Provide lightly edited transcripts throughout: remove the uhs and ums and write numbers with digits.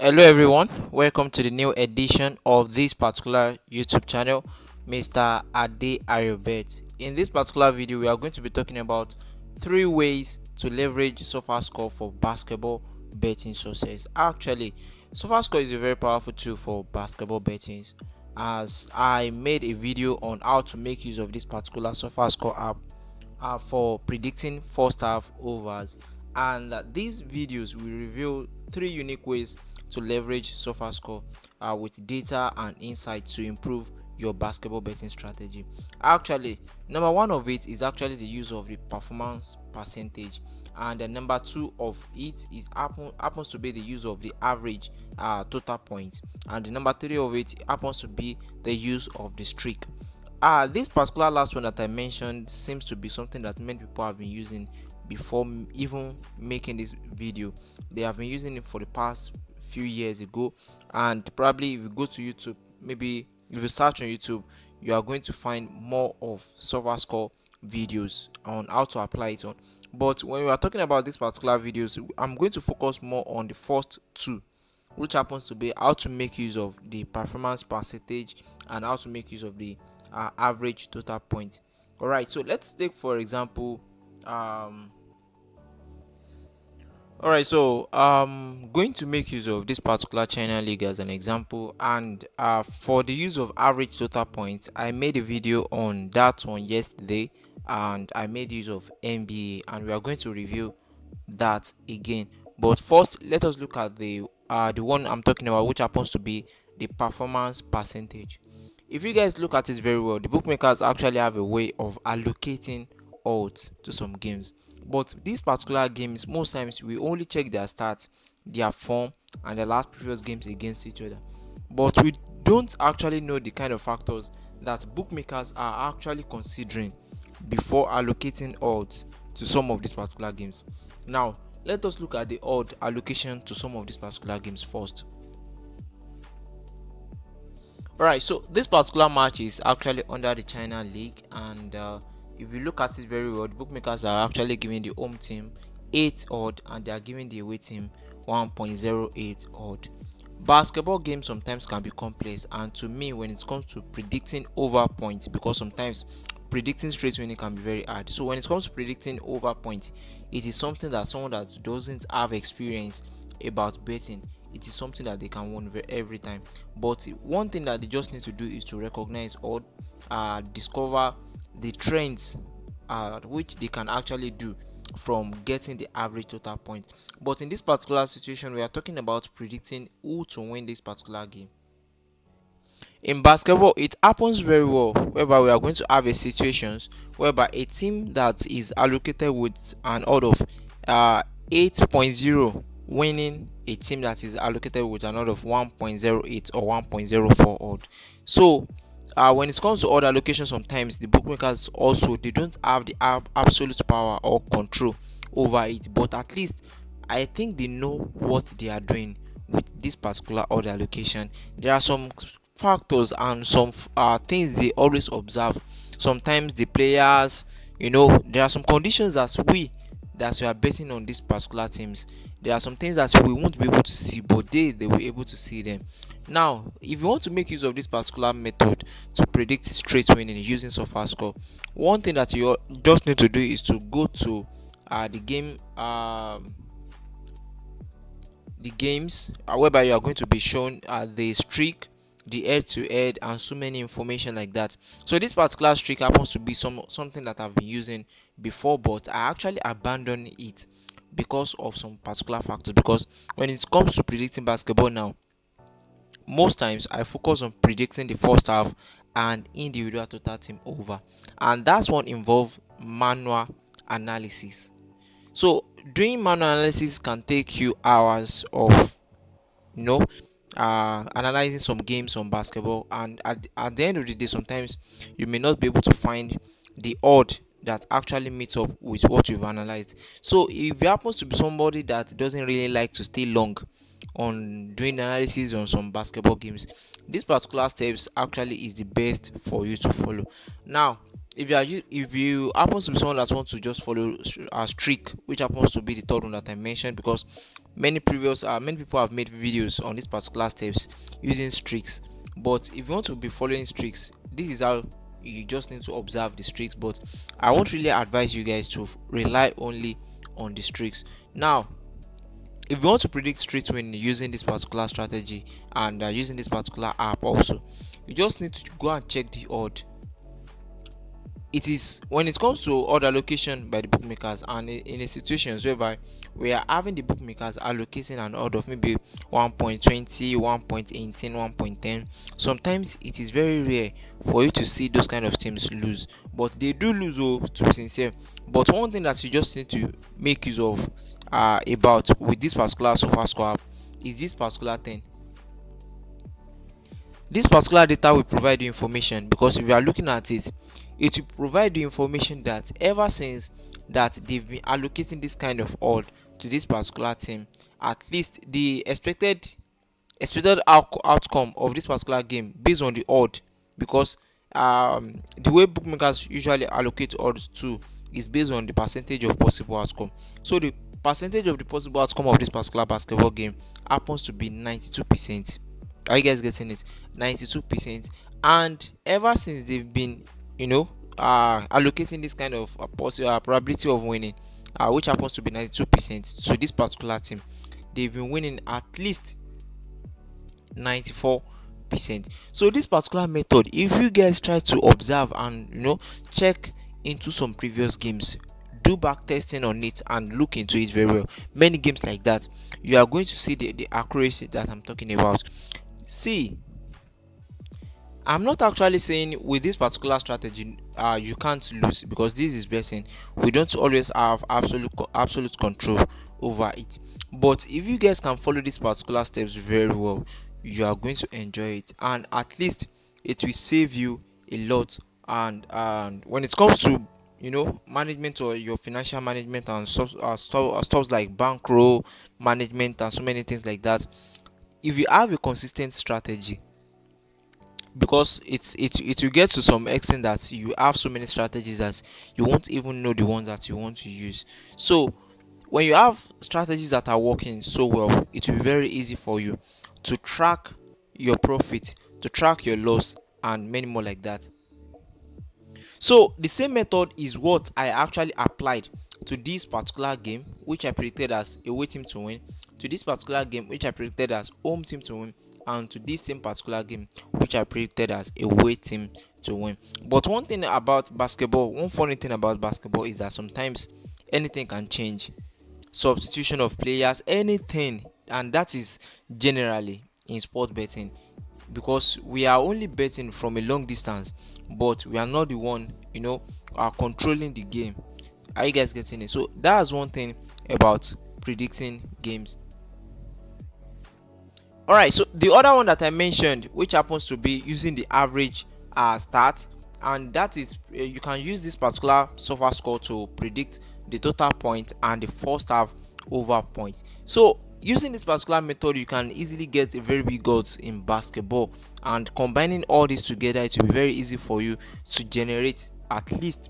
Hello everyone, welcome to the new edition of this particular YouTube channel, Mr. Ade Ayobet. In this particular video, we are going to be talking about 3 ways to leverage SofaScore for basketball betting success. Actually, SofaScore is a very powerful tool for basketball betting, as I made a video on how to make use of this particular SofaScore app for predicting first half overs, and these videos will reveal 3 unique ways to leverage SofaScore with data and insight to improve your basketball betting strategy. Actually, number one of it is actually the use of the performance percentage, and the number two of it is happens to be the use of the average total points, and the number three of it happens to be the use of the streak. This particular last one that I mentioned seems to be something that many people have been using before even making this video. They have been using it for the past few years ago, and probably if you go to YouTube, maybe if you search on YouTube, you are going to find more of SofaScore videos on how to apply it on. But when we are talking about this particular videos, I'm going to focus more on the first two, which happens to be how to make use of the performance percentage and how to make use of the average total point. All right, so let's take for example all right, so going to make use of this particular China league as an example, and for the use of average total points, I made a video on that one yesterday, and I made use of NBA, and we are going to review that again. But first, let us look at the one I'm talking about, which happens to be the performance percentage. If you guys look at it very well, the bookmakers actually have a way of allocating odds to some games. But these particular games, most times we only check their stats, their form, and the last previous games against each other. But we don't actually know the kind of factors that bookmakers are actually considering before allocating odds to some of these particular games. Now, let us look at the odd allocation to some of these particular games first. Alright, so this particular match is actually under the China League, and if you look at it very well, the bookmakers are actually giving the home team 8 odd, and they are giving the away team 1.08 odd. Basketball games sometimes can be complex, and to me, when it comes to predicting over points, because sometimes predicting straight winning can be very hard. So when it comes to predicting over points, it is something that someone that doesn't have experience about betting, it is something that they can win every time. But one thing that they just need to do is to recognize or discover the trends which they can actually do from getting the average total point. But in this particular situation, we are talking about predicting who to win this particular game. In basketball, it happens very well whereby we are going to have a situations whereby a team that is allocated with an odd of 8.0 winning a team that is allocated with an odd of 1.08 or 1.04 odd. So when it comes to odd allocation, sometimes the bookmakers also they don't have the absolute power or control over it, but at least I think they know what they are doing with this particular odd allocation. There are some factors and some things they always observe. Sometimes the players, there are some conditions that we are betting on these particular teams. There are some things that we won't be able to see, but they were able to see them. Now, if you want to make use of this particular method to predict straight winning using SofaScore, one thing that you just need to do is to go to the game the games whereby you are going to be shown the streak, the head to head, and so many information like that. So this particular streak happens to be something that I've been using before, but I actually abandoned it because of some particular factors. Because when it comes to predicting basketball now, most times I focus on predicting the first half and individual total team over, and that's one involve manual analysis. So doing manual analysis can take you hours of you know analyzing some games on basketball, and at the end of the day, sometimes you may not be able to find the odd that actually meets up with what you've analyzed. So if you happens to be somebody that doesn't really like to stay long on doing analysis on some basketball games, this particular steps actually is the best for you to follow. Now, if you happen to be someone that wants to just follow a streak, which happens to be the third one that I mentioned, because many people have made videos on this particular steps using streaks. But if you want to be following streaks, this is how you just need to observe the streaks. But I won't really advise you guys to rely only on the streaks. Now, if you want to predict streaks when using this particular strategy and using this particular app also, you just need to go and check the odd. It is when it comes to odd allocation by the bookmakers, and in a situations whereby we are having the bookmakers allocating an odd of maybe 1.20, 1.18, 1.10, sometimes it is very rare for you to see those kind of teams lose, but they do lose, oh, to be sincere. But one thing that you just need to make use of about with this particular SofaScore app is this particular thing. This particular data will provide you information, because if you are looking at it, it will provide you information that ever since that they've been allocating this kind of odd to this particular team, at least the expected outcome of this particular game based on the odd, because the way bookmakers usually allocate odds to is based on the percentage of possible outcome. So the percentage of the possible outcome of this particular basketball game happens to be 92%. Are you guys getting it? 92%. And ever since they've been, you know, allocating this kind of probability of winning, which happens to be 92% to this particular team, they've been winning at least 94%. So this particular method, if you guys try to observe and check into some previous games, do back testing on it and look into it very well, many games like that, you are going to see the accuracy that I'm talking about. See, I'm not actually saying with this particular strategy you can't lose, because this is betting. We don't always have absolute control over it. But if you guys can follow these particular steps very well, you are going to enjoy it, and at least it will save you a lot. And when it comes to management or your financial management and stuff like bankroll management and so many things like that, if you have a consistent strategy, because it will get to some extent that you have so many strategies that you won't even know the ones that you want to use. So when you have strategies that are working so well, it will be very easy for you to track your profit, to track your loss, and many more like that. So the same method is what I actually applied to this particular game, which I predicted as away team to win, to this particular game, which I predicted as home team to win, and to this same particular game, which I predicted as away team to win. But one thing about basketball, one funny thing about basketball is that sometimes anything can change. Substitution of players, anything, and that is generally in sport betting, because we are only betting from a long distance, but we are not the one are controlling the game. Are you guys getting it? So that's one thing about predicting games. All right, so the other one that I mentioned, which happens to be using the average start, and that is you can use this particular SofaScore to predict the total point and the first half over points. So using this particular method, you can easily get a very big odds in basketball, and combining all this together, it will be very easy for you to generate at least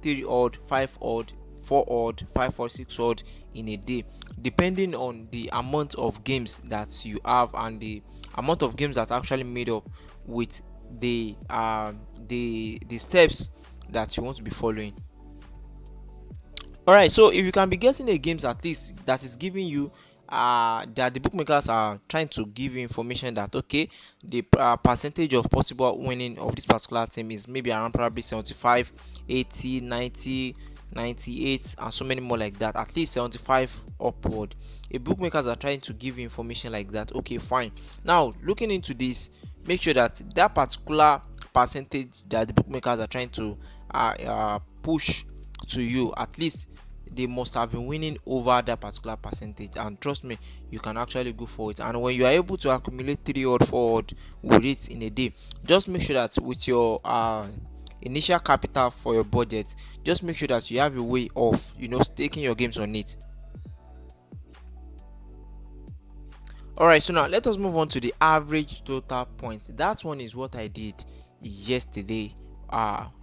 3 odd, 5 odd, 4 odd, 5 or 6 odd in a day, depending on the amount of games that you have and the amount of games that are actually made up with the steps that you want to be following. All right, so if you can be getting a games at least that is giving you that the bookmakers are trying to give you information that okay, the percentage of possible winning of this particular team is maybe around probably 75, 80, 90, 98, and so many more like that, at least 75 upward. If bookmakers are trying to give you information like that, okay, fine. Now looking into this, make sure that that particular percentage that the bookmakers are trying to push to you, at least they must have been winning over that particular percentage, and trust me, you can actually go for it. And when you are able to accumulate 3 or 4 odd with it in a day, just make sure that with your initial capital for your budget, just make sure that you have a way of staking your games on it. Alright, so now let us move on to the average total points. That one is what I did yesterday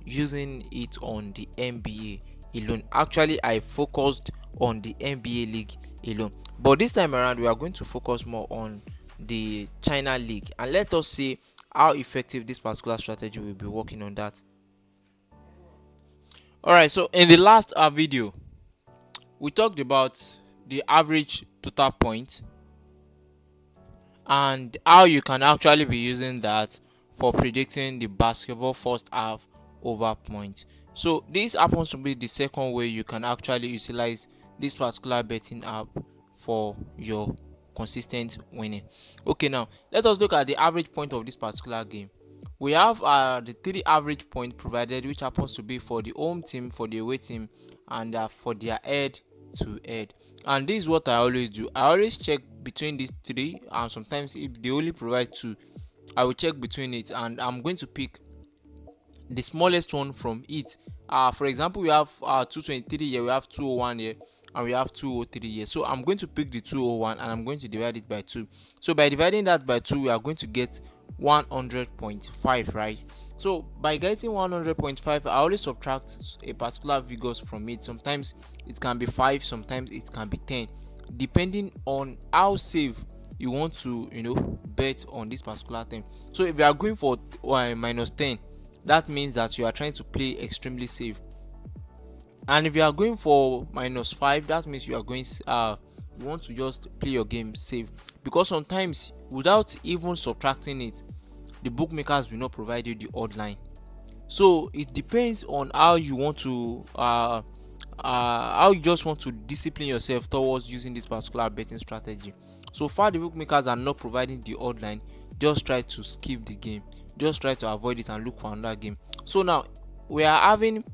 using it on the NBA alone. Actually, I focused on the NBA league alone, but this time around we are going to focus more on the China league, and let us see how effective this particular strategy will be working on that. All right, so in the last video we talked about the average total point and how you can actually be using that for predicting the basketball first half over points. So this happens to be the second way you can actually utilize this particular betting app for your consistent winning. Okay, now let us look at the average point of this particular game. We have the three average point provided, which happens to be for the home team, for the away team, and for their head to head. And this is what I always do. I always check between these three, and sometimes if they only provide two, I will check between it, and I'm going to pick the smallest one from it. For example, we have 223 here, we have 201 here, and we have 203 here. So I'm going to pick the 201 and I'm going to divide it by 2. So by dividing that by 2, we are going to get 100.5, right? So by getting 100.5, I always subtract a particular figures from it. Sometimes it can be 5, sometimes it can be 10, depending on how safe you want to bet on this particular thing. So if you are going for minus 10, that means that you are trying to play extremely safe. And if you are going for minus 5, that means you are going you want to just play your game safe, because sometimes without even subtracting it, the bookmakers will not provide you the odd line. So it depends on how you want to how you just want to discipline yourself towards using this particular betting strategy. So far the bookmakers are not providing the odd line, just try to skip the game, just try to avoid it and look for another game. So now we are having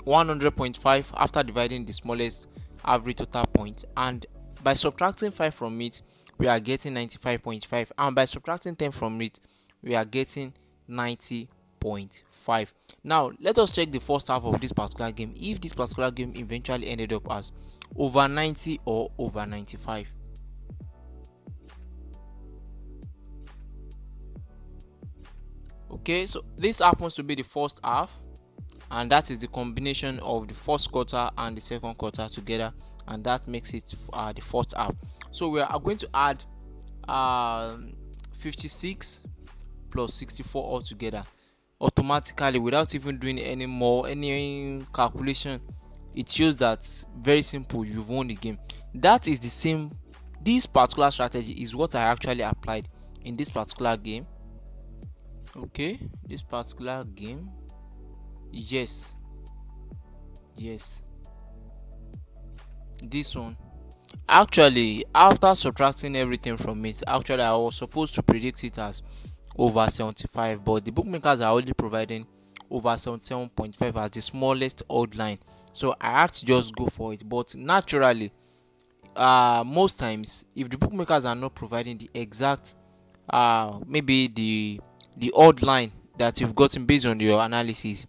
100.5 after dividing the smallest average total point, and by subtracting 5 from it, we are getting 95.5, and by subtracting 10 from it, we are getting 90.5. Now let us check the first half of this particular game, if this particular game eventually ended up as over 90 or over 95. Okay, so this happens to be the first half, and that is the combination of the first quarter and the second quarter together, and that makes it the first half. So we are going to add 56 plus 64 all together automatically without even doing any calculation. It shows that very simple, you've won the game. That is the same. This particular strategy is what I actually applied in this particular game. Okay, this particular game, yes, this one. Actually, after subtracting everything from it, actually I was supposed to predict it as over 75, but the bookmakers are only providing over 77.5 as the smallest odd line, so I had to just go for it. But naturally, most times if the bookmakers are not providing the exact maybe the odd line that you've gotten based on your analysis,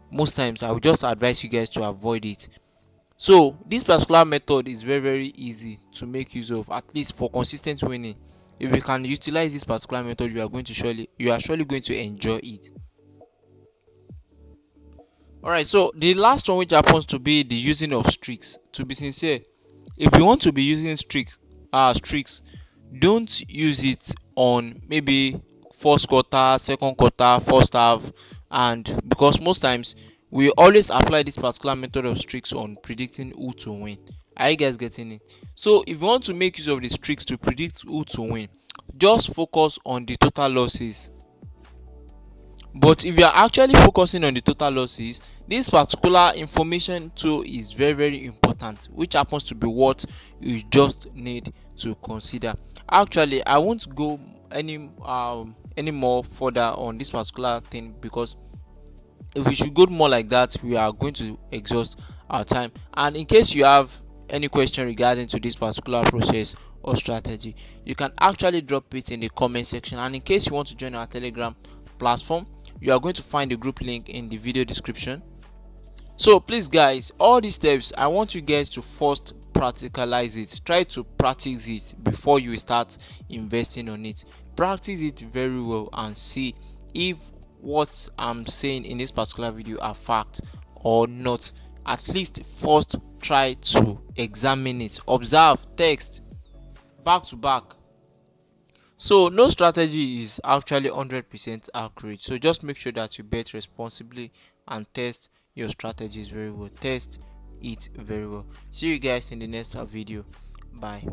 most times I would just advise you guys to avoid it. So this particular method is very easy to make use of, at least for consistent winning. If you can utilize this particular method, you are surely going to enjoy it. Alright, so the last one, which happens to be the using of streaks. To be sincere, if you want to be using streaks, don't use it on maybe first quarter, second quarter, first half, and because most times we always apply this particular method of streaks on predicting who to win. Are you guys getting it? So if you want to make use of the streaks to predict who to win, just focus on the total losses. But if you are actually focusing on the total losses, this particular information too is very important, which happens to be what you just need to consider. Actually, I won't go any more further on this particular thing, because if we should go more like that, we are going to exhaust our time. And in case you have any question regarding to this particular process or strategy, you can actually drop it in the comment section. And in case you want to join our Telegram platform, you are going to find the group link in the video description. So please guys, all these steps, I want you guys to first practicalize it. Try to practice it before you start investing on it. Practice it very well and see if what I'm saying in this particular video are fact or not. At least first try to examine it, observe text back to back. So no strategy is actually 100% accurate, so just make sure that you bet responsibly and test your strategies very well. Test it very well. See you guys in the next video. Bye.